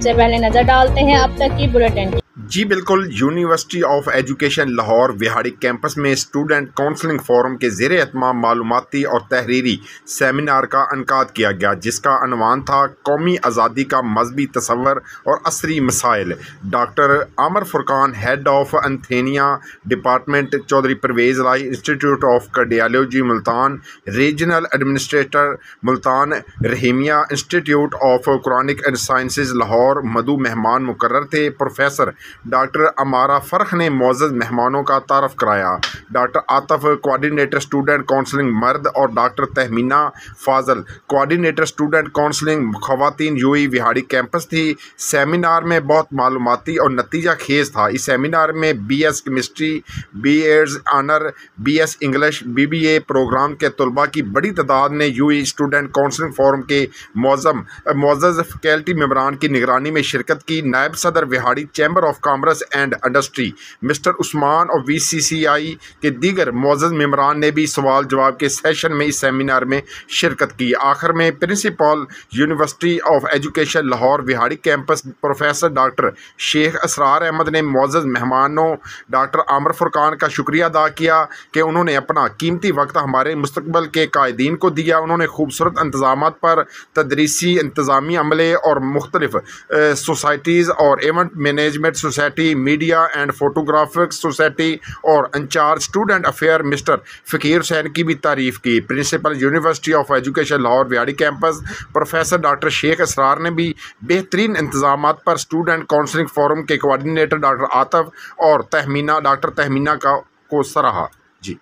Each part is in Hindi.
सबसे पहले नजर डालते हैं अब तक की बुलेटिन। जी बिल्कुल, university of education Lahore Vehari campus में स्टूडेंट काउंसलिंग फोरम के ज़ेरे एहतमाम मालूमाती और तहरीरी सेमिनार का इनकाद किया गया, जिसका अनवान था कौमी आज़ादी का मजहबी तसव्वुर और असरी मसाइल। Doctor Amer Furqan, head of anaesthesia department, Chaudhry Pervaiz Elahi, institute of cardiology Multan, regional administrator Multan, Rahimia institute of Quranic and sciences Lahore मधु मेहमान मुकर्रर थे। प्रोफेसर डॉक्टर अमारा फ़र्ख ने मोअज़्ज़ज़ मेहमानों का तारफ़ कराया। Doctor Atif coordinator student counselling मर्द और doctor Tahmina Fazal coordinator student counselling ख़वातीन यूई विहाड़ी कैंपस थी। सेमिनार में बहुत मालूमाती और नतीजा खेज़ था। इस सेमिनार में BS chemistry, BEds honour, BS English, BBA programme के तलबा की बड़ी तादाद ने यूई स्टूडेंट काउंसलिंग फोरम के मोअज़्ज़ज़ फैकल्टी मेंबरान की निगरानी में शिरकत की। नायब सदर Vehari chamber of commerce and industry mister Usman और VCCI के दीगर मोअज़्ज़ज़ मेंबरान ने भी सवाल जवाब के सेशन में इस सेमिनार में शिरकत की। आखिर में principal university of education Lahore Vehari campus professor doctor Sheikh Asrar Ahmed ने मोअज़्ज़ज़ मेहमानों डॉक्टर आमर फुरकान का शुक्रिया अदा किया कि उन्होंने अपना कीमती वक्त हमारे मुस्तकबिल के कायदीन को दिया। उन्होंने खूबसूरत इंतजाम पर तदरीसी इंतज़ामी अमले और मुख्तलिफ सोसाइटीज़ और event management society, media and photographic society और incharge student affair mister Faqir Hussain की भी तारीफ़ की। Principal university of education Lahore Vehari campus professor doctor Sheikh Asrar ने भी बेहतरीन इंतजाम पर स्टूडेंट काउंसलिंग फोरम के कोऑर्डिनेटर डॉक्टर आतफ और डॉक्टर तहमीना को सराहा। जी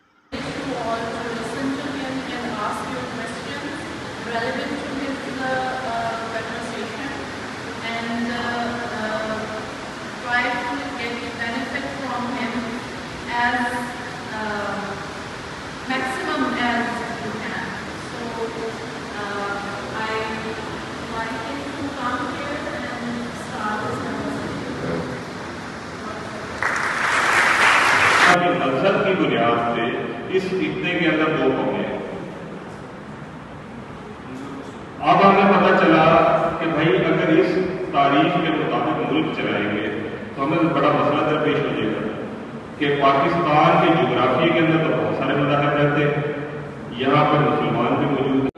maximum as you can. So I like it to come here and start this conversation. मजहब की बुनियाद पे इस इतने के अंदर दो कौमें हैं। अब हमें पता चला कि भाई अगर इस तारीख के मुताबिक मुल्क चलाएंगे तो हमें बड़ा मसला दरपेश हो जाएगा कि पाकिस्तान के जोग्राफी के अंदर तो बहुत सारे मज़ाहब रहते हैं, यहाँ पर मुसलमान भी मौजूद हैं।